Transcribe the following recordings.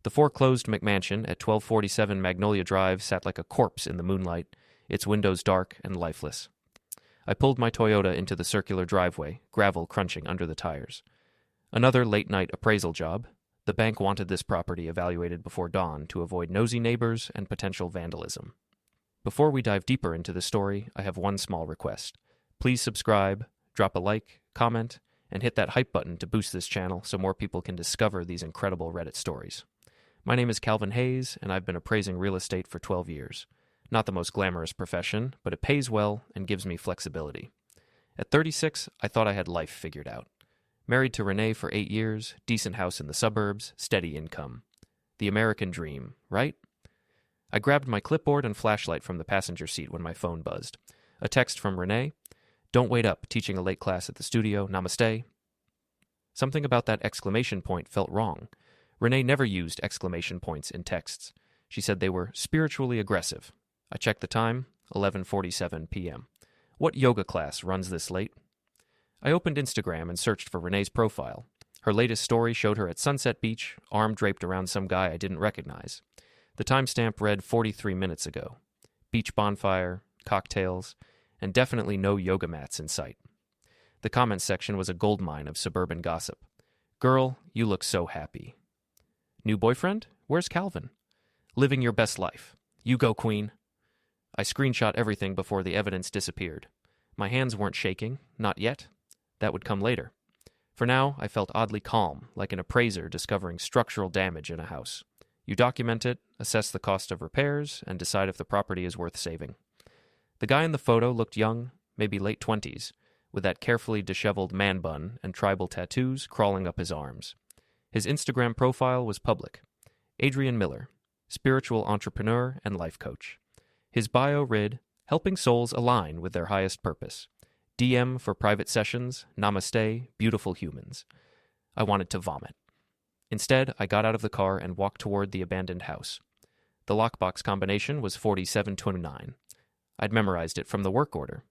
The foreclosed McMansion at 1247 Magnolia Drive sat like a corpse in the moonlight, its windows dark and lifeless. I pulled my Toyota into the circular driveway, gravel crunching under the tires. Another late-night appraisal job. The bank wanted this property evaluated before dawn to avoid nosy neighbors and potential vandalism. Before we dive deeper into the story, I have one small request. Please subscribe, drop a like, comment, and hit that hype button to boost this channel so more people can discover these incredible Reddit stories. My name is Calvin Hayes, and I've been appraising real estate for 12 years. Not the most glamorous profession, but it pays well and gives me flexibility. At 36, I thought I had life figured out. Married to Renee for 8 years, decent house in the suburbs, steady income. The American dream, right? I grabbed my clipboard and flashlight from the passenger seat when my phone buzzed. A text from Renee. Don't wait up, teaching a late class at the studio, namaste. Something about that exclamation point felt wrong. Renee never used exclamation points in texts. She said they were spiritually aggressive. I checked the time, 11:47 p.m. What yoga class runs this late? I opened Instagram and searched for Renee's profile. Her latest story showed her at Sunset Beach, arm draped around some guy I didn't recognize. The timestamp read 43 minutes ago. Beach bonfire, cocktails, and definitely no yoga mats in sight. The comments section was a goldmine of suburban gossip. Girl, you look so happy. New boyfriend? Where's Calvin? Living your best life. You go, queen. I screenshot everything before the evidence disappeared. My hands weren't shaking, not yet. That would come later. For now, I felt oddly calm, like an appraiser discovering structural damage in a house. You document it, assess the cost of repairs, and decide if the property is worth saving. The guy in the photo looked young, maybe late 20s, with that carefully disheveled man bun and tribal tattoos crawling up his arms. His Instagram profile was public. Adrian Miller, spiritual entrepreneur and life coach. His bio read, helping souls align with their highest purpose. DM for private sessions, namaste, beautiful humans. I wanted to vomit. Instead, I got out of the car and walked toward the abandoned house. The lockbox combination was 4729. I'd memorized it from the work order.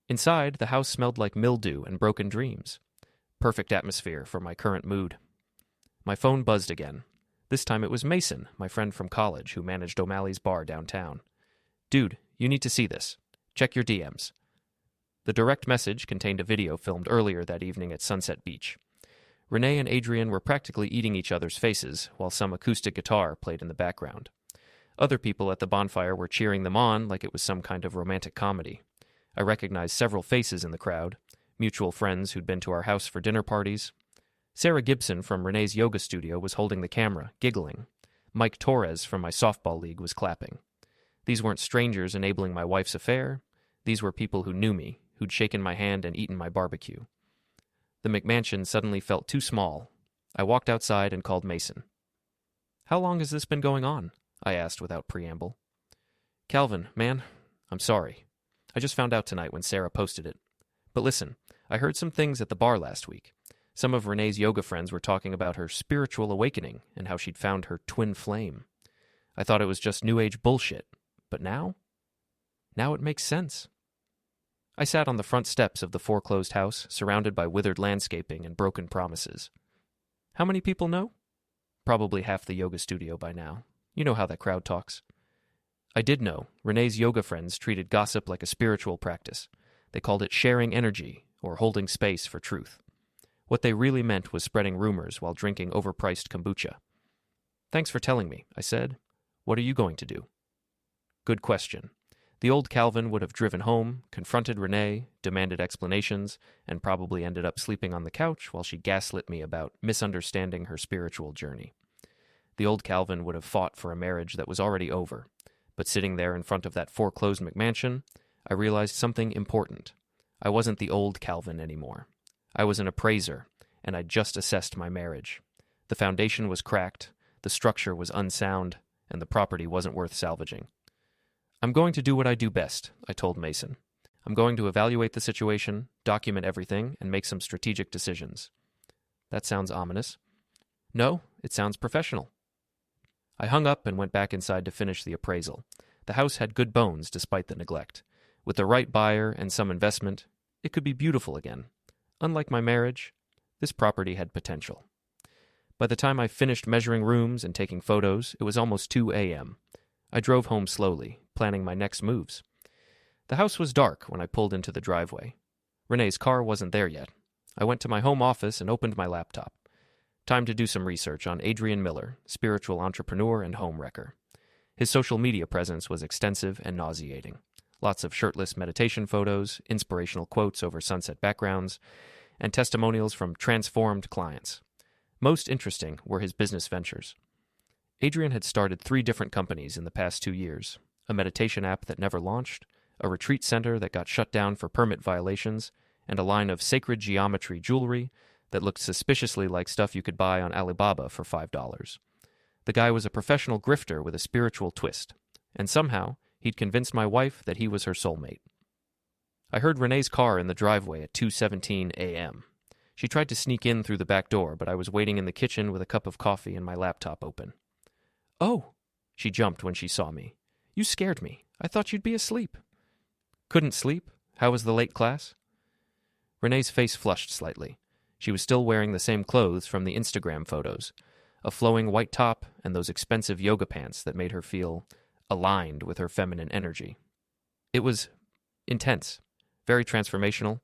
Inside, the house smelled like mildew and broken dreams. Perfect atmosphere for my current mood. My phone buzzed again. This time it was Mason, my friend from college who managed O'Malley's bar downtown. Dude, you need to see this. Check your DMs. The direct message contained a video filmed earlier that evening at Sunset Beach. Renee and Adrian were practically eating each other's faces while some acoustic guitar played in the background. Other people at the bonfire were cheering them on like it was some kind of romantic comedy. I recognized several faces in the crowd, mutual friends who'd been to our house for dinner parties. Sarah Gibson from Renee's yoga studio was holding the camera, giggling. Mike Torres from my softball league was clapping. These weren't strangers enabling my wife's affair. These were people who knew me, who'd shaken my hand and eaten my barbecue. The McMansion suddenly felt too small. I walked outside and called Mason. How long has this been going on? I asked without preamble. Calvin, man, I'm sorry. I just found out tonight when Sarah posted it. But listen, I heard some things at the bar last week. Some of Renee's yoga friends were talking about her spiritual awakening and how she'd found her twin flame. I thought it was just New Age bullshit. But now? Now it makes sense. I sat on the front steps of the foreclosed house, surrounded by withered landscaping and broken promises. How many people know? Probably half the yoga studio by now. You know how that crowd talks. I did know Renee's yoga friends treated gossip like a spiritual practice. They called it sharing energy or holding space for truth. What they really meant was spreading rumors while drinking overpriced kombucha. Thanks for telling me, I said. What are you going to do? Good question. The old Calvin would have driven home, confronted Renee, demanded explanations, and probably ended up sleeping on the couch while she gaslit me about misunderstanding her spiritual journey. The old Calvin would have fought for a marriage that was already over, but sitting there in front of that foreclosed McMansion, I realized something important. I wasn't the old Calvin anymore. I was an appraiser, and I'd just assessed my marriage. The foundation was cracked, the structure was unsound, and the property wasn't worth salvaging. I'm going to do what I do best, I told Mason. I'm going to evaluate the situation, document everything, and make some strategic decisions. That sounds ominous. No, it sounds professional. I hung up and went back inside to finish the appraisal. The house had good bones despite the neglect. With the right buyer and some investment, it could be beautiful again. Unlike my marriage, this property had potential. By the time I finished measuring rooms and taking photos, it was almost 2 a.m. I drove home slowly, planning my next moves. The house was dark when I pulled into the driveway. Renee's car wasn't there yet. I went to my home office and opened my laptop. Time to do some research on Adrian Miller, spiritual entrepreneur and home wrecker. His social media presence was extensive and nauseating. Lots of shirtless meditation photos, inspirational quotes over sunset backgrounds, and testimonials from transformed clients. Most interesting were his business ventures. Adrian had started 3 different companies in the past 2 years, a meditation app that never launched, a retreat center that got shut down for permit violations, and a line of sacred geometry jewelry that looked suspiciously like stuff you could buy on Alibaba for $5. The guy was a professional grifter with a spiritual twist, and somehow he'd convinced my wife that he was her soulmate. I heard Renee's car in the driveway at 2:17 a.m. She tried to sneak in through the back door, but I was waiting in the kitchen with a cup of coffee and my laptop open. "Oh!" She jumped when she saw me. "You scared me. I thought you'd be asleep." "Couldn't sleep? How was the late class?" Renee's face flushed slightly. She was still wearing the same clothes from the Instagram photos, a flowing white top and those expensive yoga pants that made her feel aligned with her feminine energy. It was intense, very transformational.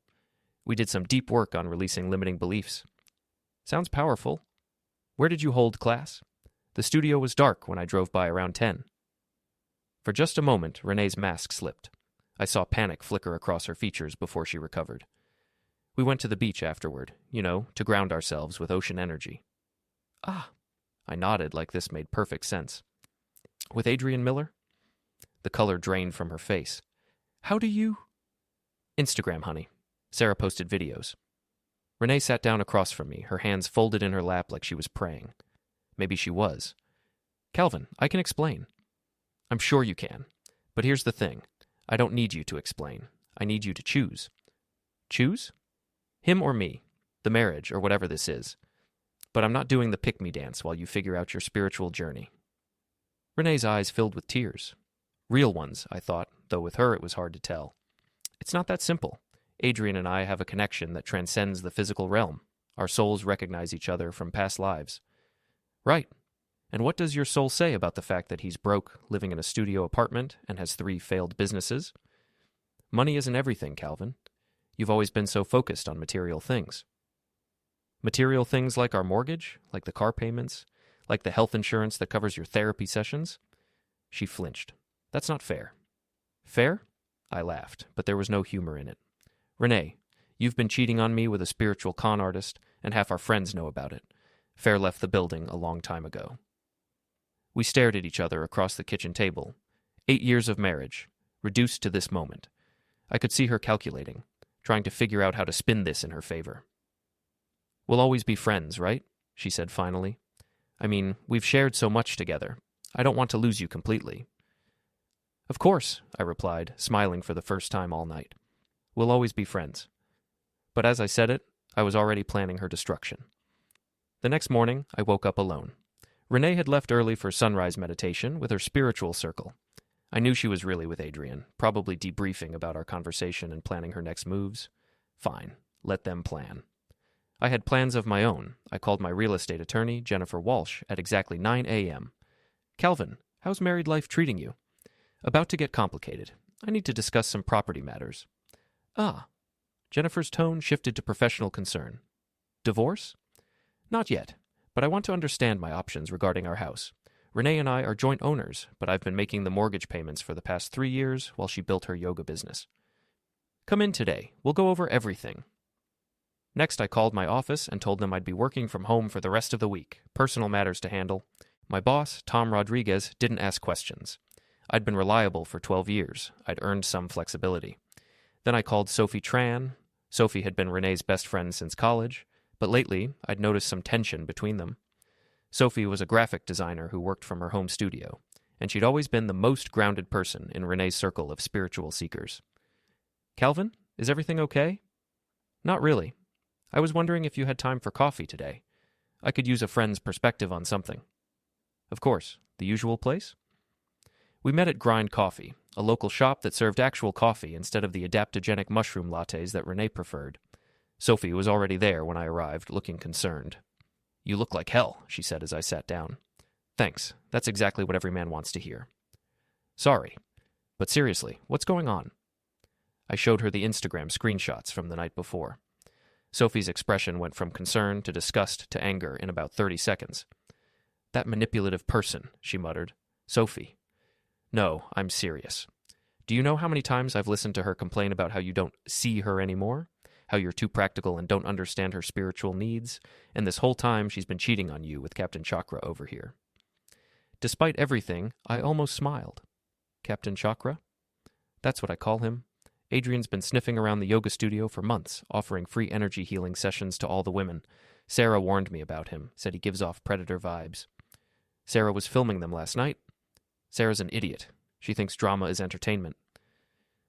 We did some deep work on releasing limiting beliefs. Sounds powerful. Where did you hold class? The studio was dark when I drove by around 10. For just a moment, Renee's mask slipped. I saw panic flicker across her features before she recovered. We went to the beach afterward, to ground ourselves with ocean energy. Ah, I nodded like this made perfect sense. With Adrian Miller? The color drained from her face. How do you... Instagram, honey. Sarah posted videos. Renee sat down across from me, her hands folded in her lap like she was praying. Maybe she was. Calvin, I can explain. I'm sure you can. But here's the thing. I don't need you to explain. I need you to choose. Choose? Him or me. The marriage, or whatever this is. But I'm not doing the pick-me dance while you figure out your spiritual journey. Renee's eyes filled with tears. Real ones, I thought, though with her it was hard to tell. It's not that simple. Adrian and I have a connection that transcends the physical realm. Our souls recognize each other from past lives. Right. And what does your soul say about the fact that he's broke, living in a studio apartment, and has 3 failed businesses? Money isn't everything, Calvin. You've always been so focused on material things. Material things like our mortgage, like the car payments, like the health insurance that covers your therapy sessions? She flinched. That's not fair. Fair? I laughed, but there was no humor in it. Renee, you've been cheating on me with a spiritual con artist, and half our friends know about it. Fair left the building a long time ago. We stared at each other across the kitchen table. 8 years of marriage, reduced to this moment. I could see her calculating, trying to figure out how to spin this in her favor. We'll always be friends, right? She said finally. I mean, we've shared so much together. I don't want to lose you completely. Of course, I replied, smiling for the first time all night. We'll always be friends. But as I said it, I was already planning her destruction. The next morning, I woke up alone. Renee had left early for sunrise meditation with her spiritual circle. I knew she was really with Adrian, probably debriefing about our conversation and planning her next moves. Fine, let them plan. I had plans of my own. I called my real estate attorney, Jennifer Walsh, at exactly 9 a.m. Calvin, how's married life treating you? About to get complicated. I need to discuss some property matters. Ah. Jennifer's tone shifted to professional concern. Divorce? Not yet, but I want to understand my options regarding our house. Renee and I are joint owners, but I've been making the mortgage payments for the past 3 years while she built her yoga business. Come in today. We'll go over everything. Next, I called my office and told them I'd be working from home for the rest of the week, personal matters to handle. My boss, Tom Rodriguez, didn't ask questions. I'd been reliable for 12 years. I'd earned some flexibility. Then I called Sophie Tran. Sophie had been Renee's best friend since college, but lately I'd noticed some tension between them. Sophie was a graphic designer who worked from her home studio, and she'd always been the most grounded person in Renee's circle of spiritual seekers. Calvin, is everything okay? Not really. I was wondering if you had time for coffee today. I could use a friend's perspective on something. Of course, the usual place? We met at Grind Coffee, a local shop that served actual coffee instead of the adaptogenic mushroom lattes that Renee preferred. Sophie was already there when I arrived, looking concerned. "You look like hell," she said as I sat down. "Thanks. That's exactly what every man wants to hear." "Sorry. But seriously, what's going on?" I showed her the Instagram screenshots from the night before. Sophie's expression went from concern to disgust to anger in about 30 seconds. "That manipulative person," she muttered. "Sophie." "No, I'm serious. Do you know how many times I've listened to her complain about how you don't see her anymore? How you're too practical and don't understand her spiritual needs? And this whole time she's been cheating on you with Captain Chakra over here." Despite everything, I almost smiled. Captain Chakra? That's what I call him. Adrian's been sniffing around the yoga studio for months, offering free energy healing sessions to all the women. Sarah warned me about him, said he gives off predator vibes. Sarah was filming them last night. Sarah's an idiot. She thinks drama is entertainment.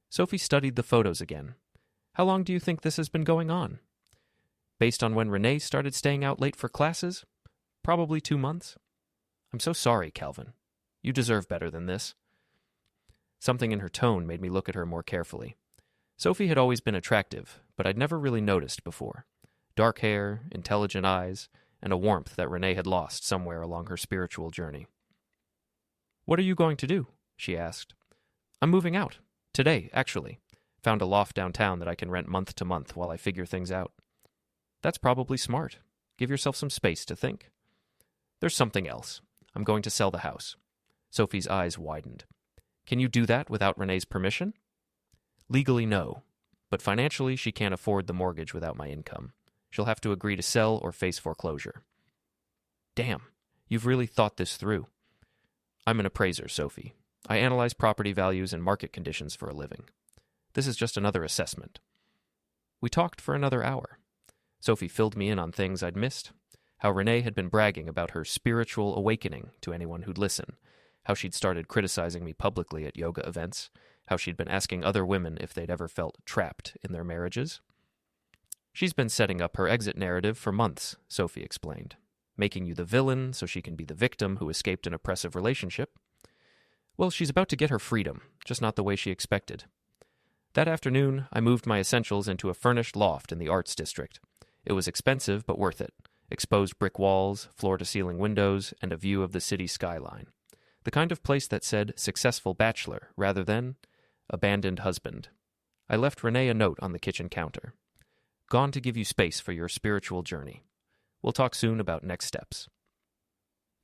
Sophie studied the photos again. How long do you think this has been going on? Based on when Renee started staying out late for classes? Probably 2 months. I'm so sorry, Calvin. You deserve better than this. Something in her tone made me look at her more carefully. Sophie had always been attractive, but I'd never really noticed before. Dark hair, intelligent eyes, and a warmth that Renee had lost somewhere along her spiritual journey. "What are you going to do?" she asked. "I'm moving out. Today, actually. Found a loft downtown that I can rent month to month while I figure things out." "That's probably smart. Give yourself some space to think." "There's something else. I'm going to sell the house." Sophie's eyes widened. "Can you do that without Renee's permission?" "Legally, no. But financially, she can't afford the mortgage without my income. She'll have to agree to sell or face foreclosure." "Damn, you've really thought this through." "I'm an appraiser, Sophie. I analyze property values and market conditions for a living. This is just another assessment." We talked for another hour. Sophie filled me in on things I'd missed. How Renee had been bragging about her spiritual awakening to anyone who'd listen. How she'd started criticizing me publicly at yoga events. How she'd been asking other women if they'd ever felt trapped in their marriages. "She's been setting up her exit narrative for months," Sophie explained. "Making you the villain so she can be the victim who escaped an oppressive relationship. Well, she's about to get her freedom, just not the way she expected." That afternoon, I moved my essentials into a furnished loft in the Arts District. It was expensive, but worth it. Exposed brick walls, floor-to-ceiling windows, and a view of the city skyline. The kind of place that said successful bachelor rather than abandoned husband. I left Renee a note on the kitchen counter. "Gone to give you space for your spiritual journey. We'll talk soon about next steps.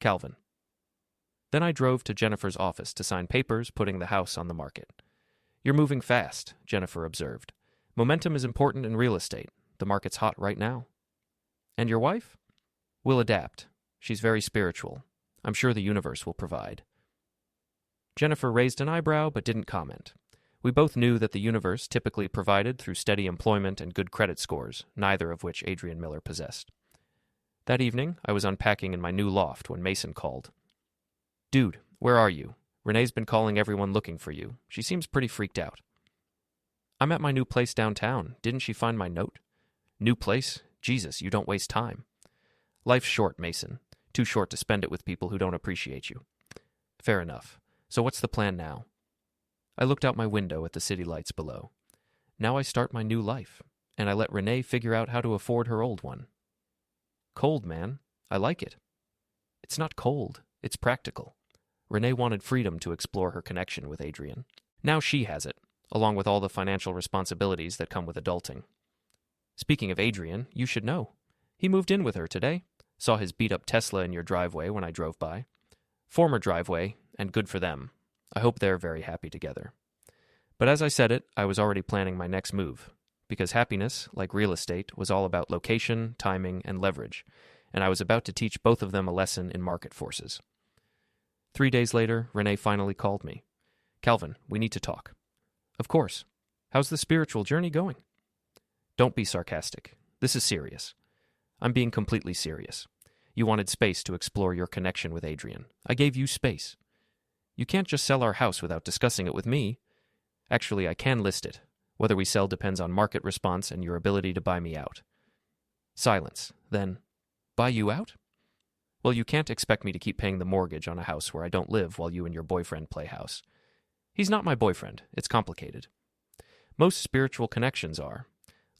Calvin." Then I drove to Jennifer's office to sign papers putting the house on the market. "You're moving fast," Jennifer observed. "Momentum is important in real estate. The market's hot right now." "And your wife?" "We'll adapt. She's very spiritual. I'm sure the universe will provide." Jennifer raised an eyebrow but didn't comment. We both knew that the universe typically provided through steady employment and good credit scores, neither of which Adrian Miller possessed. That evening, I was unpacking in my new loft when Mason called. "Dude, where are you? Renee's been calling everyone looking for you. She seems pretty freaked out." "I'm at my new place downtown. Didn't she find my note?" "New place? Jesus, you don't waste time." "Life's short, Mason. Too short to spend it with people who don't appreciate you." "Fair enough. So what's the plan now?" I looked out my window at the city lights below. Now I start my new life, and I let Renee figure out how to afford her old one. Cold, man. I like it. It's not cold. It's practical. Renee wanted freedom to explore her connection with Adrian. Now she has it, along with all the financial responsibilities that come with adulting. Speaking of Adrian, you should know. He moved in with her today. Saw his beat-up Tesla in your driveway when I drove by. Former driveway, and good for them. I hope they're very happy together. But as I said it, I was already planning my next move, because happiness, like real estate, was all about location, timing, and leverage, and I was about to teach both of them a lesson in market forces. 3 days later, Renee finally called me. "Calvin, we need to talk." "Of course. How's the spiritual journey going?" "Don't be sarcastic. This is serious. I'm being completely serious. You wanted space to explore your connection with Adrian. I gave you space. You can't just sell our house without discussing it with me. Actually, I can list it. Whether we sell depends on market response and your ability to buy me out." Silence. Then, "Buy you out?" "Well, you can't expect me to keep paying the mortgage on a house where I don't live while you and your boyfriend play house." "He's not my boyfriend. It's complicated." "Most spiritual connections are.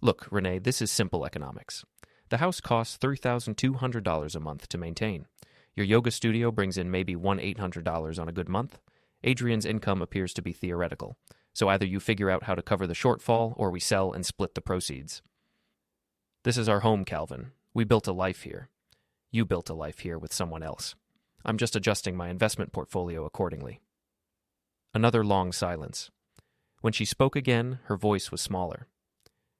Look, Renee, this is simple economics. The house costs $3,200 a month to maintain. Your yoga studio brings in maybe $1,800 on a good month. Adrian's income appears to be theoretical, so either you figure out how to cover the shortfall or we sell and split the proceeds. This is our home, Calvin. We built a life here. You built a life here with someone else. I'm just adjusting my investment portfolio accordingly. Another long silence. When she spoke again, her voice was smaller.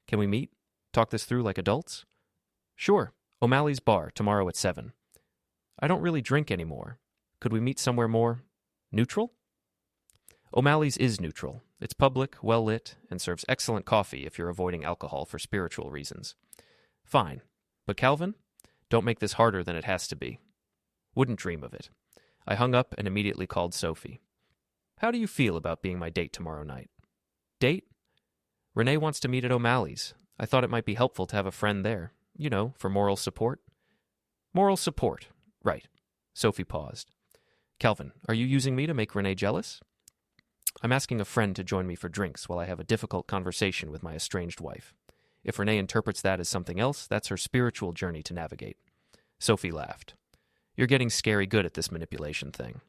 Can we meet? Talk this through like adults? Sure. O'Malley's bar, tomorrow at 7. I don't really drink anymore. Could we meet somewhere more neutral? O'Malley's is neutral. It's public, well-lit, and serves excellent coffee if you're avoiding alcohol for spiritual reasons. Fine. But Calvin, don't make this harder than it has to be. Wouldn't dream of it. I hung up and immediately called Sophie. How do you feel about being my date tomorrow night? Date? Renee wants to meet at O'Malley's. I thought it might be helpful to have a friend there. You know, for moral support. Moral support. Right. Sophie paused. Calvin, are you using me to make Renee jealous? I'm asking a friend to join me for drinks while I have a difficult conversation with my estranged wife. If Renee interprets that as something else, that's her spiritual journey to navigate. Sophie laughed. You're getting scary good at this manipulation thing.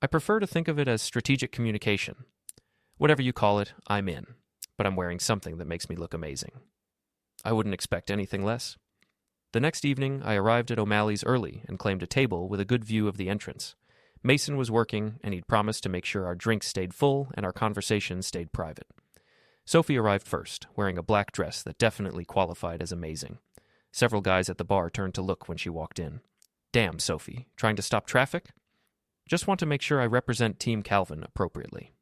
I prefer to think of it as strategic communication. Whatever you call it, I'm in. But I'm wearing something that makes me look amazing. I wouldn't expect anything less. The next evening, I arrived at O'Malley's early and claimed a table with a good view of the entrance. Mason was working, and he'd promised to make sure our drinks stayed full and our conversations stayed private. Sophie arrived first, wearing a black dress that definitely qualified as amazing. Several guys at the bar turned to look when she walked in. Damn, Sophie, trying to stop traffic? Just want to make sure I represent Team Calvin appropriately.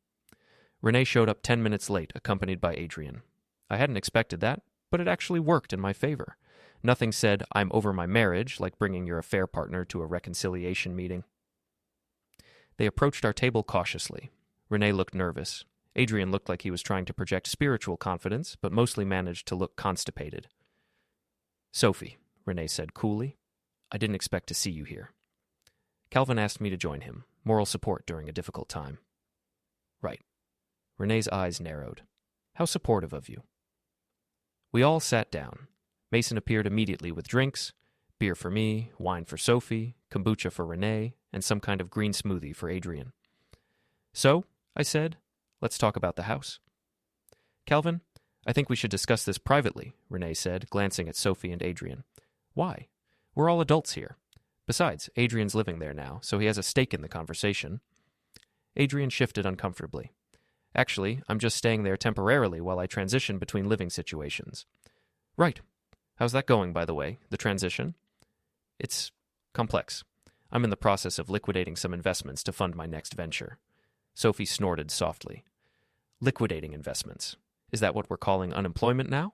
Renee showed up 10 minutes late, accompanied by Adrian. I hadn't expected that, but it actually worked in my favor. Nothing said, I'm over my marriage, like bringing your affair partner to a reconciliation meeting. They approached our table cautiously. Renee looked nervous. Adrian looked like he was trying to project spiritual confidence, but mostly managed to look constipated. Sophie, Renee said coolly, I didn't expect to see you here. Calvin asked me to join him, moral support during a difficult time. Right. Renee's eyes narrowed. How supportive of you. We all sat down. Mason appeared immediately with drinks, beer for me, wine for Sophie, kombucha for Renee, and some kind of green smoothie for Adrian. So, I said, let's talk about the house. Calvin, I think we should discuss this privately, Renee said, glancing at Sophie and Adrian. Why? We're all adults here. Besides, Adrian's living there now, so he has a stake in the conversation. Adrian shifted uncomfortably. Actually, I'm just staying there temporarily while I transition between living situations. Right. How's that going, by the way, the transition? It's complex. I'm in the process of liquidating some investments to fund my next venture. Sophie snorted softly. Liquidating investments. Is that what we're calling unemployment now?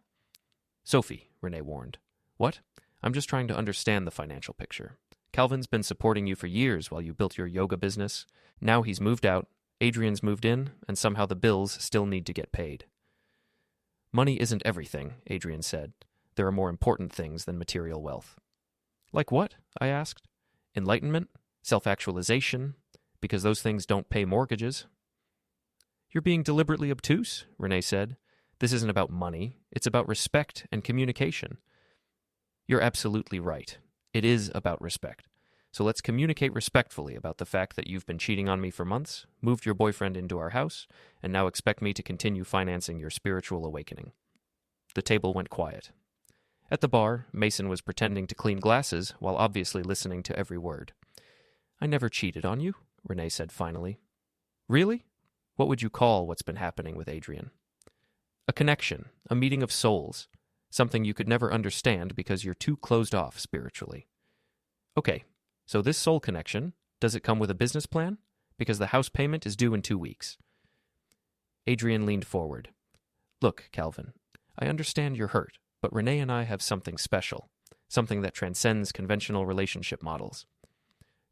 Sophie, Renee warned. What? I'm just trying to understand the financial picture. Calvin's been supporting you for years while you built your yoga business. Now he's moved out, Adrian's moved in, and somehow the bills still need to get paid. Money isn't everything, Adrian said. There are more important things than material wealth. Like what? I asked. Enlightenment? Self-actualization? Because those things don't pay mortgages. You're being deliberately obtuse, Renee said. This isn't about money. It's about respect and communication. You're absolutely right. It is about respect. So let's communicate respectfully about the fact that you've been cheating on me for months, moved your boyfriend into our house, and now expect me to continue financing your spiritual awakening. The table went quiet. At the bar, Mason was pretending to clean glasses while obviously listening to every word. I never cheated on you, Renee said finally. Really? What would you call what's been happening with Adrian? A connection, a meeting of souls, something you could never understand because you're too closed off spiritually. Okay, so this soul connection, does it come with a business plan? Because the house payment is due in 2 weeks. Adrian leaned forward. Look, Calvin, I understand you're hurt, but Renee and I have something special, something that transcends conventional relationship models.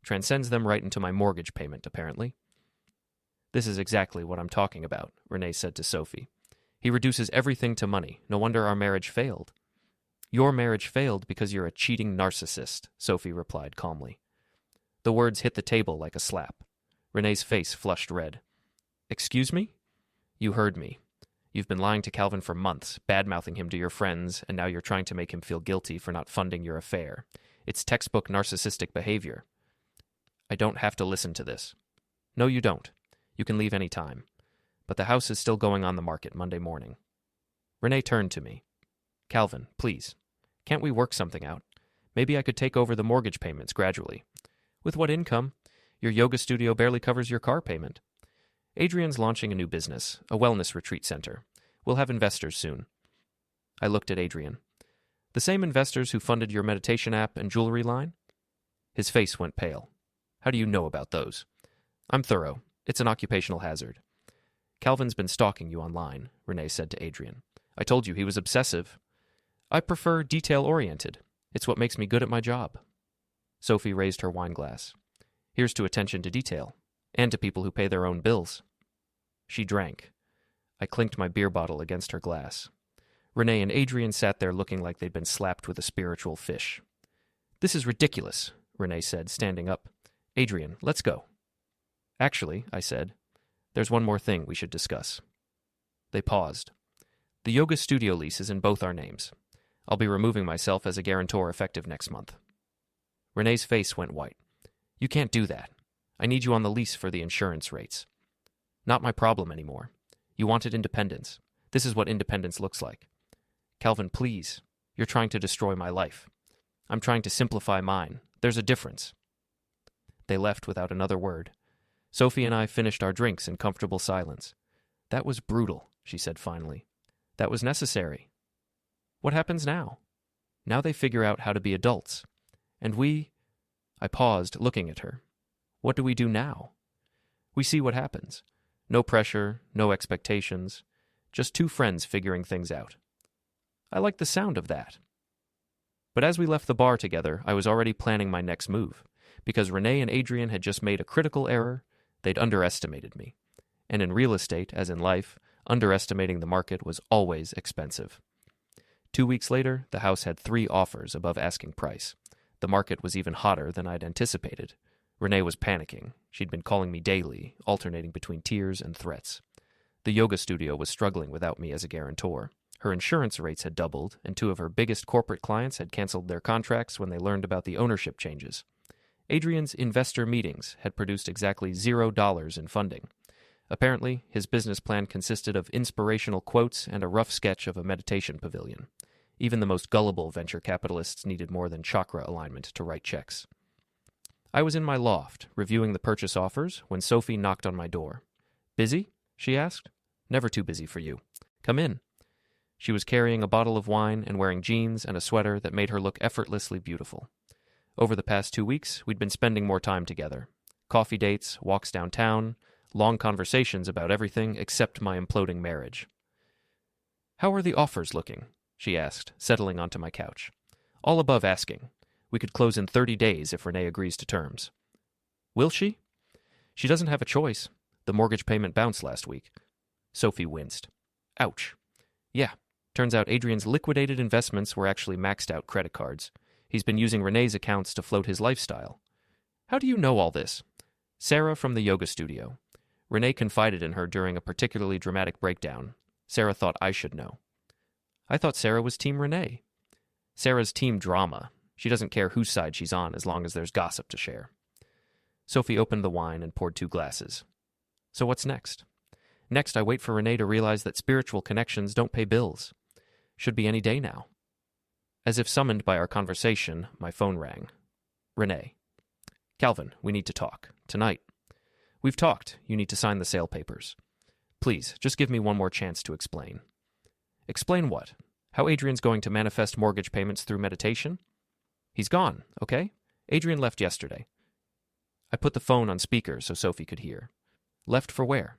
Transcends them right into my mortgage payment, apparently. This is exactly what I'm talking about, Renee said to Sophie. He reduces everything to money. No wonder our marriage failed. Your marriage failed because you're a cheating narcissist, Sophie replied calmly. The words hit the table like a slap. Renee's face flushed red. Excuse me? You heard me. You've been lying to Calvin for months, bad-mouthing him to your friends, and now you're trying to make him feel guilty for not funding your affair. It's textbook narcissistic behavior. I don't have to listen to this. No, you don't. You can leave any time. But the house is still going on the market Monday morning. Renee turned to me. Calvin, please. Can't we work something out? Maybe I could take over the mortgage payments gradually. With what income? Your yoga studio barely covers your car payment. Adrian's launching a new business, a wellness retreat center. We'll have investors soon. I looked at Adrian. The same investors who funded your meditation app and jewelry line? His face went pale. How do you know about those? I'm thorough. It's an occupational hazard. Calvin's been stalking you online, Renee said to Adrian. I told you he was obsessive. I prefer detail-oriented. It's what makes me good at my job. Sophie raised her wine glass. Here's to attention to detail, and to people who pay their own bills. She drank. I clinked my beer bottle against her glass. Renee and Adrian sat there looking like they'd been slapped with a spiritual fish. This is ridiculous, Renee said, standing up. Adrian, let's go. Actually, I said, there's one more thing we should discuss. They paused. The yoga studio lease is in both our names. I'll be removing myself as a guarantor effective next month. Renee's face went white. You can't do that. I need you on the lease for the insurance rates. Not my problem anymore. You wanted independence. This is what independence looks like. Calvin, please. You're trying to destroy my life. I'm trying to simplify mine. There's a difference. They left without another word. Sophie and I finished our drinks in comfortable silence. That was brutal, she said finally. That was necessary. What happens now? Now they figure out how to be adults. And we... I paused, looking at her. What do we do now? We see what happens. No pressure, no expectations. Just two friends figuring things out. I like the sound of that. But as we left the bar together, I was already planning my next move. Because Renee and Adrian had just made a critical error, they'd underestimated me. And in real estate, as in life, underestimating the market was always expensive. 2 weeks later, the house had 3 offers above asking price. The market was even hotter than I'd anticipated. Renee was panicking. She'd been calling me daily, alternating between tears and threats. The yoga studio was struggling without me as a guarantor. Her insurance rates had doubled, and 2 of her biggest corporate clients had canceled their contracts when they learned about the ownership changes. Adrian's investor meetings had produced exactly $0 in funding. Apparently, his business plan consisted of inspirational quotes and a rough sketch of a meditation pavilion. Even the most gullible venture capitalists needed more than chakra alignment to write checks. I was in my loft, reviewing the purchase offers, when Sophie knocked on my door. Busy? She asked. Never too busy for you. Come in. She was carrying a bottle of wine and wearing jeans and a sweater that made her look effortlessly beautiful. Over the past 2 weeks, we'd been spending more time together. Coffee dates, walks downtown, long conversations about everything except my imploding marriage. How are the offers looking? She asked, settling onto my couch. All above asking. We could close in 30 days if Renee agrees to terms. Will she? She doesn't have a choice. The mortgage payment bounced last week. Sophie winced. Ouch. Yeah, turns out Adrian's liquidated investments were actually maxed out credit cards. He's been using Renee's accounts to float his lifestyle. How do you know all this? Sarah from the yoga studio. Renee confided in her during a particularly dramatic breakdown. Sarah thought I should know. I thought Sarah was Team Renee. Sarah's team drama. She doesn't care whose side she's on as long as there's gossip to share. Sophie opened the wine and poured 2 glasses. So what's next? Next, I wait for Renee to realize that spiritual connections don't pay bills. Should be any day now. As if summoned by our conversation, my phone rang. Renee. Calvin, we need to talk. Tonight. We've talked. You need to sign the sale papers. Please, just give me one more chance to explain. Explain what? How Adrian's going to manifest mortgage payments through meditation? He's gone, okay? Adrian left yesterday. I put the phone on speaker so Sophie could hear. Left for where?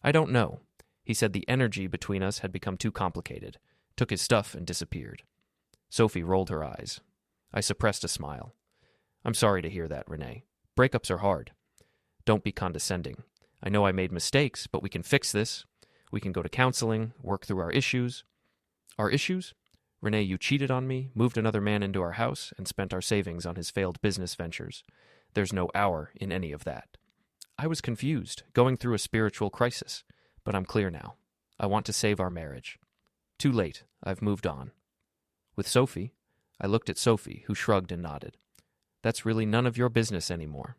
I don't know. He said the energy between us had become too complicated, took his stuff and disappeared. Sophie rolled her eyes. I suppressed a smile. I'm sorry to hear that, Renee. Breakups are hard. Don't be condescending. I know I made mistakes, but we can fix this. We can go to counseling, work through our issues. Our issues? Renee, you cheated on me, moved another man into our house, and spent our savings on his failed business ventures. There's no our in any of that. I was confused, going through a spiritual crisis, but I'm clear now. I want to save our marriage. Too late. I've moved on. With Sophie, I looked at Sophie, who shrugged and nodded. That's really none of your business anymore.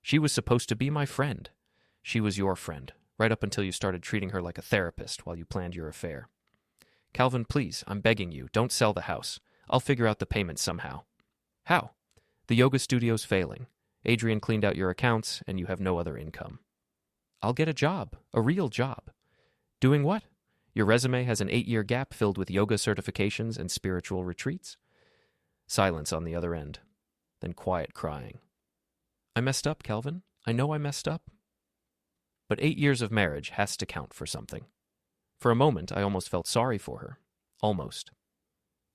She was supposed to be my friend. She was your friend, right up until you started treating her like a therapist while you planned your affair. Calvin, please, I'm begging you, don't sell the house. I'll figure out the payments somehow. How? The yoga studio's failing. Adrian cleaned out your accounts, and you have no other income. I'll get a job, a real job. Doing what? Your resume has an 8-year gap filled with yoga certifications and spiritual retreats? Silence on the other end, then quiet crying. I messed up, Calvin. I know I messed up. But 8 years of marriage has to count for something. For a moment, I almost felt sorry for her. Almost.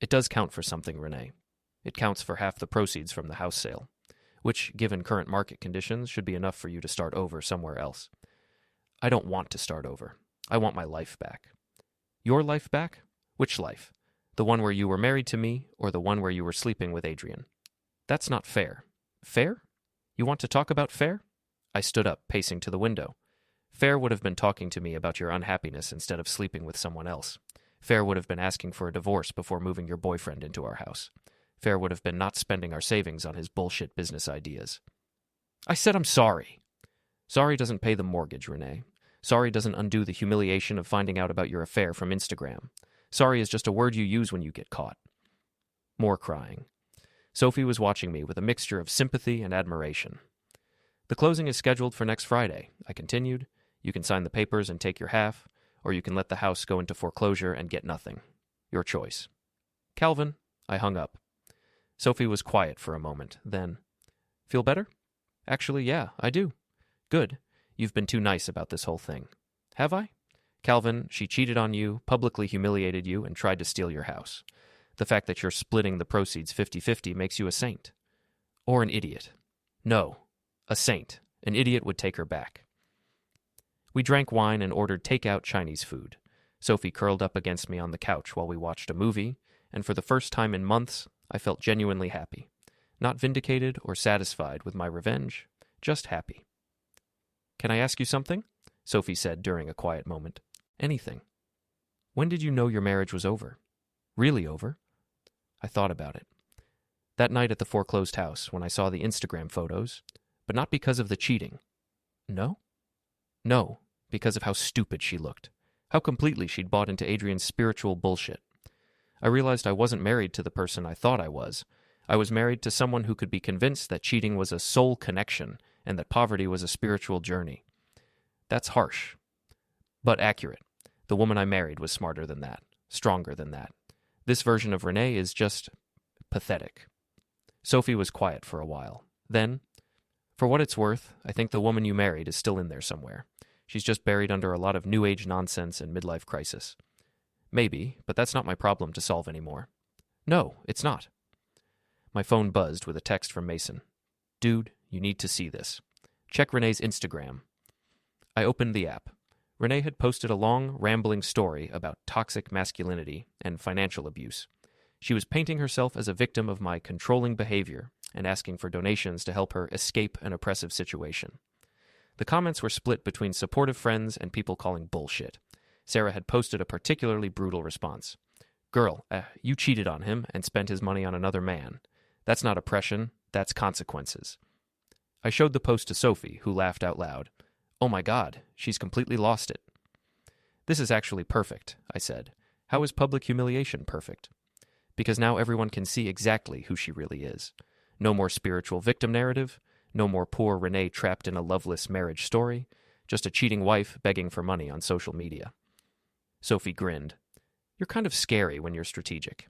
It does count for something, Renee. It counts for half the proceeds from the house sale, which, given current market conditions, should be enough for you to start over somewhere else. I don't want to start over. I want my life back. Your life back? Which life? The one where you were married to me, or the one where you were sleeping with Adrian? That's not fair. Fair? You want to talk about fair? I stood up, pacing to the window. Fair would have been talking to me about your unhappiness instead of sleeping with someone else. Fair would have been asking for a divorce before moving your boyfriend into our house. Fair would have been not spending our savings on his bullshit business ideas. I said I'm sorry. Sorry doesn't pay the mortgage, Renee. Sorry doesn't undo the humiliation of finding out about your affair from Instagram. Sorry is just a word you use when you get caught. More crying. Sophie was watching me with a mixture of sympathy and admiration. The closing is scheduled for next Friday, I continued. You can sign the papers and take your half, or you can let the house go into foreclosure and get nothing. Your choice. Calvin, I hung up. Sophie was quiet for a moment, then, feel better? Actually, yeah, I do. Good. You've been too nice about this whole thing. Have I? Calvin, she cheated on you, publicly humiliated you, and tried to steal your house. The fact that you're splitting the proceeds 50-50 makes you a saint. Or an idiot. No, a saint. An idiot would take her back. We drank wine and ordered takeout Chinese food. Sophie curled up against me on the couch while we watched a movie, and for the first time in months, I felt genuinely happy. Not vindicated or satisfied with my revenge, just happy. Can I ask you something? Sophie said during a quiet moment. Anything. When did you know your marriage was over? Really over? I thought about it. That night at the foreclosed house, when I saw the Instagram photos, but not because of the cheating. No? No, because of how stupid she looked. How completely she'd bought into Adrian's spiritual bullshit. I realized I wasn't married to the person I thought I was. I was married to someone who could be convinced that cheating was a soul connection and that poverty was a spiritual journey. That's harsh, but accurate. The woman I married was smarter than that, stronger than that. This version of Renee is just pathetic. Sophie was quiet for a while. Then, for what it's worth, I think the woman you married is still in there somewhere. She's just buried under a lot of new age nonsense and midlife crisis. Maybe, but that's not my problem to solve anymore. No, it's not. My phone buzzed with a text from Mason. Dude, you need to see this. Check Renee's Instagram. I opened the app. Renee had posted a long, rambling story about toxic masculinity and financial abuse. She was painting herself as a victim of my controlling behavior and asking for donations to help her escape an oppressive situation. The comments were split between supportive friends and people calling bullshit. Sarah had posted a particularly brutal response. Girl, you cheated on him and spent his money on another man. That's not oppression, that's consequences. I showed the post to Sophie, who laughed out loud. Oh my God, she's completely lost it. This is actually perfect, I said. How is public humiliation perfect? Because now everyone can see exactly who she really is. No more spiritual victim narrative, no more poor Renee trapped in a loveless marriage story, just a cheating wife begging for money on social media. Sophie grinned. You're kind of scary when you're strategic.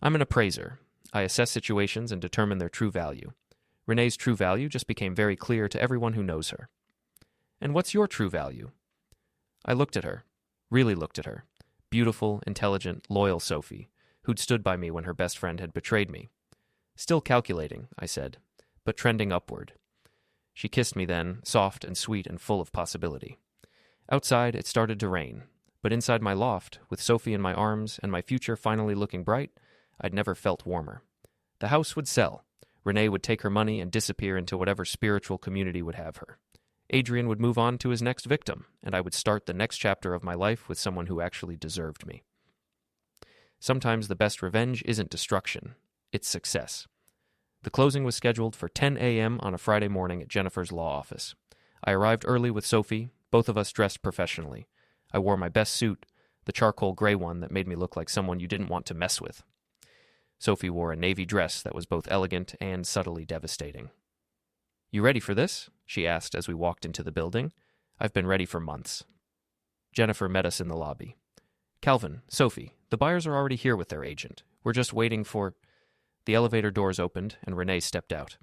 I'm an appraiser. I assess situations and determine their true value. Renee's true value just became very clear to everyone who knows her. And what's your true value? I looked at her, really looked at her. Beautiful, intelligent, loyal Sophie, who'd stood by me when her best friend had betrayed me. Still calculating, I said, but trending upward. She kissed me then, soft and sweet and full of possibility. Outside, it started to rain, but inside my loft, with Sophie in my arms and my future finally looking bright, I'd never felt warmer. The house would sell. Renee would take her money and disappear into whatever spiritual community would have her. Adrian would move on to his next victim, and I would start the next chapter of my life with someone who actually deserved me. Sometimes the best revenge isn't destruction, it's success. The closing was scheduled for 10 a.m. on a Friday morning at Jennifer's law office. I arrived early with Sophie, both of us dressed professionally. I wore my best suit, the charcoal gray one that made me look like someone you didn't want to mess with. Sophie wore a navy dress that was both elegant and subtly devastating. "You ready for this?" she asked as we walked into the building. "I've been ready for months." Jennifer met us in the lobby. "Calvin, Sophie, the buyers are already here with their agent. We're just waiting for—" The elevator doors opened, and Renee stepped out.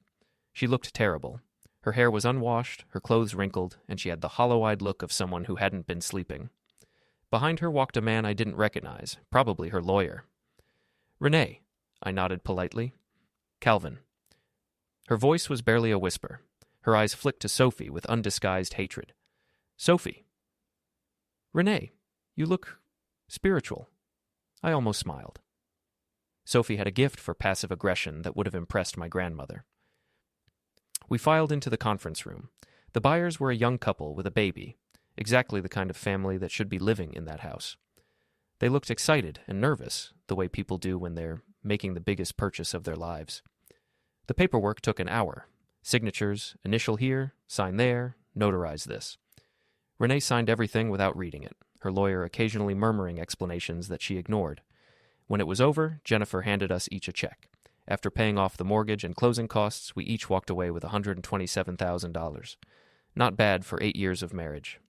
She looked terrible. Her hair was unwashed, her clothes wrinkled, and she had the hollow-eyed look of someone who hadn't been sleeping. Behind her walked a man I didn't recognize, probably her lawyer. "Renee," I nodded politely. "Calvin." Her voice was barely a whisper. Her eyes flicked to Sophie with undisguised hatred. "Sophie." "Renee, you look spiritual." I almost smiled. Sophie had a gift for passive aggression that would have impressed my grandmother. We filed into the conference room. The buyers were a young couple with a baby, exactly the kind of family that should be living in that house. They looked excited and nervous, the way people do when they're making the biggest purchase of their lives. The paperwork took an hour. Signatures, initial here, sign there, notarize this. Renee signed everything without reading it, her lawyer occasionally murmuring explanations that she ignored. When it was over, Jennifer handed us each a check. After paying off the mortgage and closing costs, we each walked away with $127,000. Not bad for 8 years of marriage.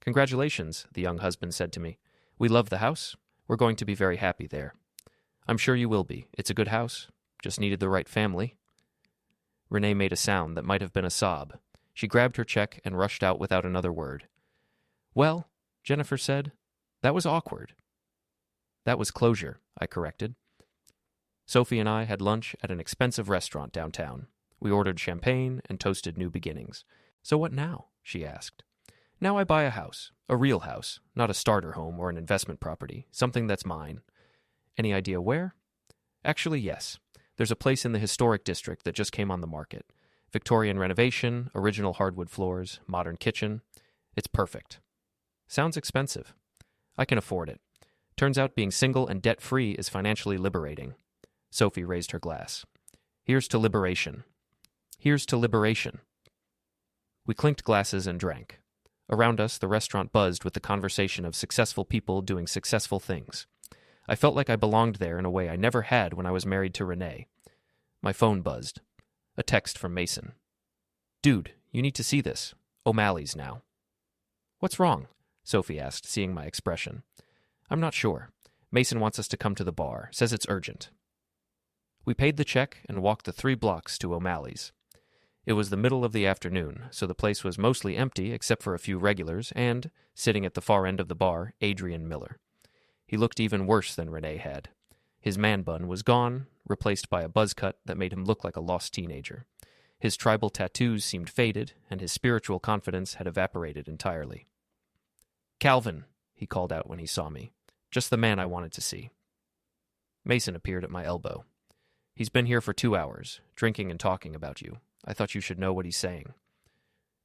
"Congratulations," the young husband said to me. "We love the house. We're going to be very happy there." "I'm sure you will be. It's a good house. Just needed the right family." Renee made a sound that might have been a sob. She grabbed her check and rushed out without another word. "Well," Jennifer said, "that was awkward." "That was closure," I corrected. Sophie and I had lunch at an expensive restaurant downtown. We ordered champagne and toasted new beginnings. "So what now?" she asked. "Now I buy a house, a real house, not a starter home or an investment property, something that's mine." "Any idea where?" "Actually, yes. There's a place in the historic district that just came on the market. Victorian renovation, original hardwood floors, modern kitchen. It's perfect." "Sounds expensive." "I can afford it. Turns out being single and debt-free is financially liberating." Sophie raised her glass. "Here's to liberation." "Here's to liberation." We clinked glasses and drank. Around us, the restaurant buzzed with the conversation of successful people doing successful things. I felt like I belonged there in a way I never had when I was married to Renee. My phone buzzed. A text from Mason. "Dude, you need to see this. O'Malley's now." "What's wrong?" Sophie asked, seeing my expression. "I'm not sure. Mason wants us to come to the bar. Says it's urgent." We paid the check and walked the 3 blocks to O'Malley's. It was the middle of the afternoon, so the place was mostly empty except for a few regulars and, sitting at the far end of the bar, Adrian Miller. He looked even worse than Renee had. His man bun was gone, replaced by a buzz cut that made him look like a lost teenager. His tribal tattoos seemed faded, and his spiritual confidence had evaporated entirely. "Calvin," he called out when he saw me. "Just the man I wanted to see." Mason appeared at my elbow. "He's been here for 2 hours, drinking and talking about you. I thought you should know what he's saying."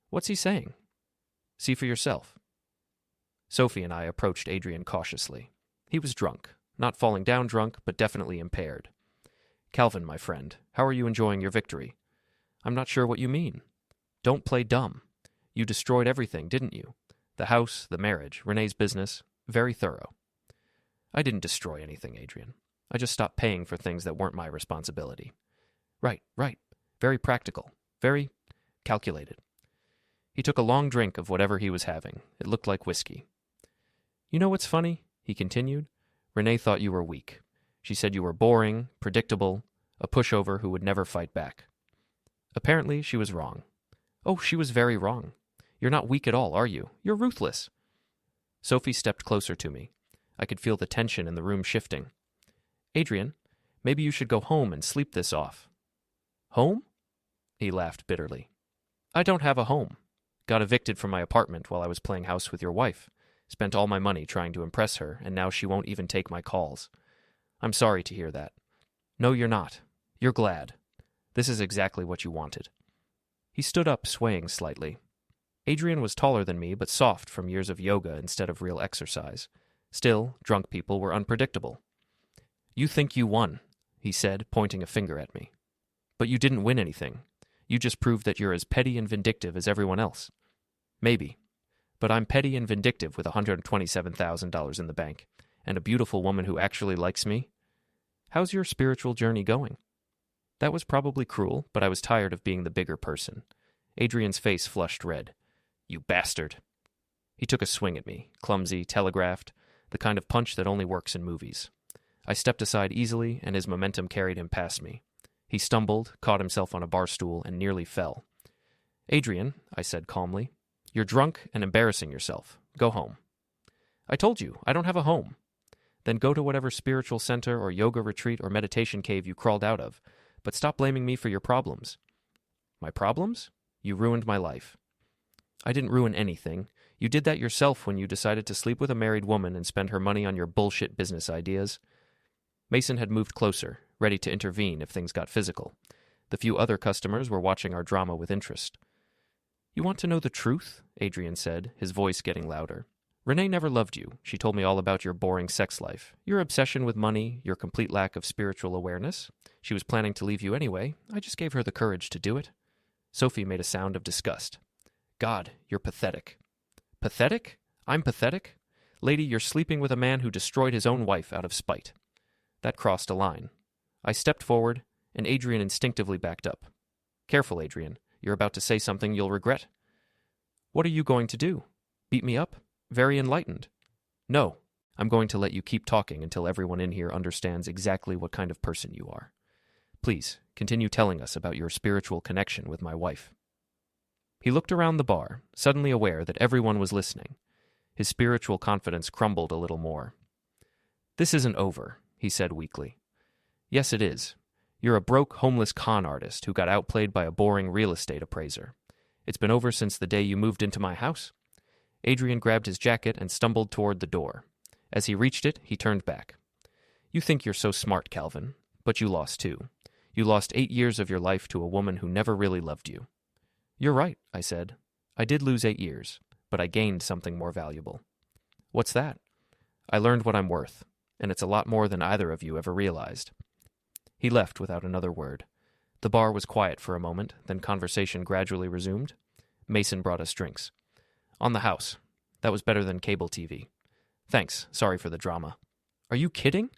"What's he saying?" "See for yourself." Sophie and I approached Adrian cautiously. He was drunk. Not falling down drunk, but definitely impaired. "Calvin, my friend, how are you enjoying your victory?" "I'm not sure what you mean." "Don't play dumb. You destroyed everything, didn't you? The house, the marriage, Renee's business. Very thorough." "I didn't destroy anything, Adrian. I just stopped paying for things that weren't my responsibility." Right. Very practical. Very calculated." He took a long drink of whatever he was having. It looked like whiskey. "You know what's funny?" he continued. "Renee thought you were weak. She said you were boring, predictable, a pushover who would never fight back. Apparently, she was wrong. Oh, she was very wrong. You're not weak at all, are you? You're ruthless." Sophie stepped closer to me. I could feel the tension in the room shifting. "Adrian, maybe you should go home and sleep this off." "Home?" He laughed bitterly. "I don't have a home. Got evicted from my apartment while I was playing house with your wife. Spent all my money trying to impress her, and now she won't even take my calls. I'm sorry to hear that." "No, you're not. You're glad. This is exactly what you wanted." He stood up, swaying slightly. Adrian was taller than me, but soft from years of yoga instead of real exercise. Still, drunk people were unpredictable. "You think you won," he said, pointing a finger at me. "But you didn't win anything. You just proved that you're as petty and vindictive as everyone else." "Maybe. But I'm petty and vindictive with $127,000 in the bank, and a beautiful woman who actually likes me. How's your spiritual journey going?" That was probably cruel, but I was tired of being the bigger person. Adrian's face flushed red. "You bastard." He took a swing at me, clumsy, telegraphed, the kind of punch that only works in movies. I stepped aside easily, and his momentum carried him past me. He stumbled, caught himself on a bar stool, and nearly fell. "Adrian," I said calmly, "you're drunk and embarrassing yourself. Go home." "I told you, I don't have a home." "Then go to whatever spiritual center or yoga retreat or meditation cave you crawled out of, but stop blaming me for your problems." "My problems? You ruined my life." "I didn't ruin anything. You did that yourself when you decided to sleep with a married woman and spend her money on your bullshit business ideas." Mason had moved closer, ready to intervene if things got physical. The few other customers were watching our drama with interest. "You want to know the truth?" Adrian said, his voice getting louder. "Renee never loved you. She told me all about your boring sex life, your obsession with money, your complete lack of spiritual awareness. She was planning to leave you anyway. I just gave her the courage to do it." Sophie made a sound of disgust. "God, you're pathetic." "Pathetic? I'm pathetic? Lady, you're sleeping with a man who destroyed his own wife out of spite." That crossed a line. I stepped forward, and Adrian instinctively backed up. "Careful, Adrian. You're about to say something you'll regret." "What are you going to do? Beat me up? Very enlightened." "No. I'm going to let you keep talking until everyone in here understands exactly what kind of person you are. Please, continue telling us about your spiritual connection with my wife." He looked around the bar, suddenly aware that everyone was listening. His spiritual confidence crumbled a little more. "This isn't over," he said weakly. "Yes, it is. You're a broke, homeless con artist who got outplayed by a boring real estate appraiser. It's been over since the day you moved into my house." Adrian grabbed his jacket and stumbled toward the door. As he reached it, he turned back. "You think you're so smart, Calvin, but you lost too. You lost 8 years of your life to a woman who never really loved you." "You're right," I said. "I did lose 8 years, but I gained something more valuable." "What's that?" "I learned what I'm worth, and it's a lot more than either of you ever realized." He left without another word. The bar was quiet for a moment, then conversation gradually resumed. Mason brought us drinks. "On the house. That was better than cable TV. Thanks, sorry for the drama." "Are you kidding?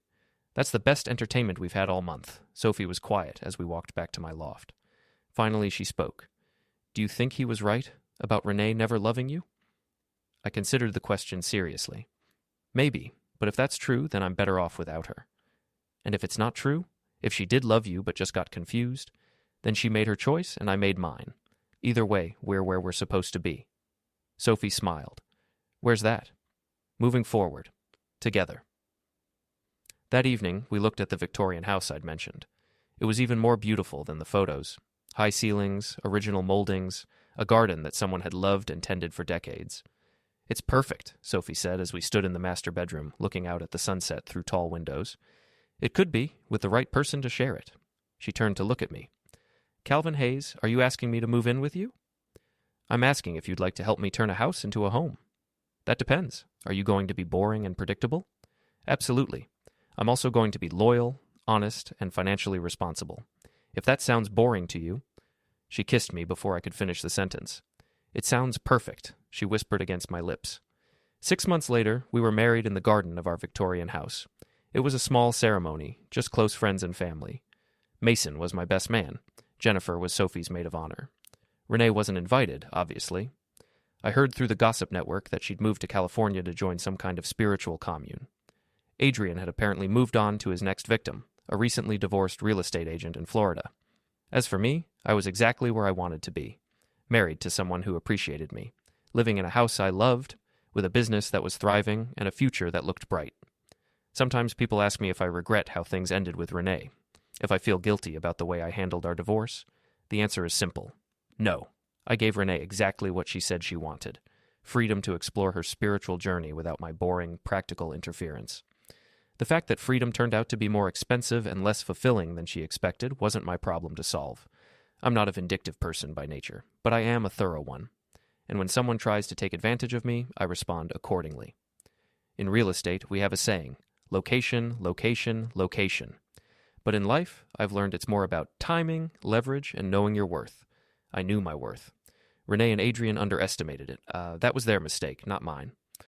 That's the best entertainment we've had all month." Sophie was quiet as we walked back to my loft. Finally, she spoke. "Do you think he was right about Renee never loving you?" I considered the question seriously. "Maybe, but if that's true, then I'm better off without her. And if it's not true, if she did love you but just got confused, then she made her choice and I made mine. Either way, we're where we're supposed to be." Sophie smiled. "Where's that?" "Moving forward. Together." That evening, we looked at the Victorian house I'd mentioned. It was even more beautiful than the photos. High ceilings, original moldings, a garden that someone had loved and tended for decades. "It's perfect," Sophie said as we stood in the master bedroom, looking out at the sunset through tall windows. "It could be, with the right person to share it." She turned to look at me. "Calvin Hayes, are you asking me to move in with you?" "I'm asking if you'd like to help me turn a house into a home." "That depends. Are you going to be boring and predictable?" "Absolutely. I'm also going to be loyal, honest, and financially responsible. If that sounds boring to you—" She kissed me before I could finish the sentence. "It sounds perfect," she whispered against my lips. 6 months later, we were married in the garden of our Victorian house. It was a small ceremony, just close friends and family. Mason was my best man. Jennifer was Sophie's maid of honor. Renee wasn't invited, obviously. I heard through the gossip network that she'd moved to California to join some kind of spiritual commune. Adrian had apparently moved on to his next victim, a recently divorced real estate agent in Florida. As for me, I was exactly where I wanted to be, married to someone who appreciated me, living in a house I loved, with a business that was thriving and a future that looked bright. Sometimes people ask me if I regret how things ended with Renee, if I feel guilty about the way I handled our divorce. The answer is simple. No. I gave Renee exactly what she said she wanted, freedom to explore her spiritual journey without my boring, practical interference. The fact that freedom turned out to be more expensive and less fulfilling than she expected wasn't my problem to solve. I'm not a vindictive person by nature, but I am a thorough one. And when someone tries to take advantage of me, I respond accordingly. In real estate, we have a saying, location, location, location. But in life, I've learned it's more about timing, leverage, and knowing your worth. I knew my worth. Renee and Adrian underestimated it. That was their mistake, not mine.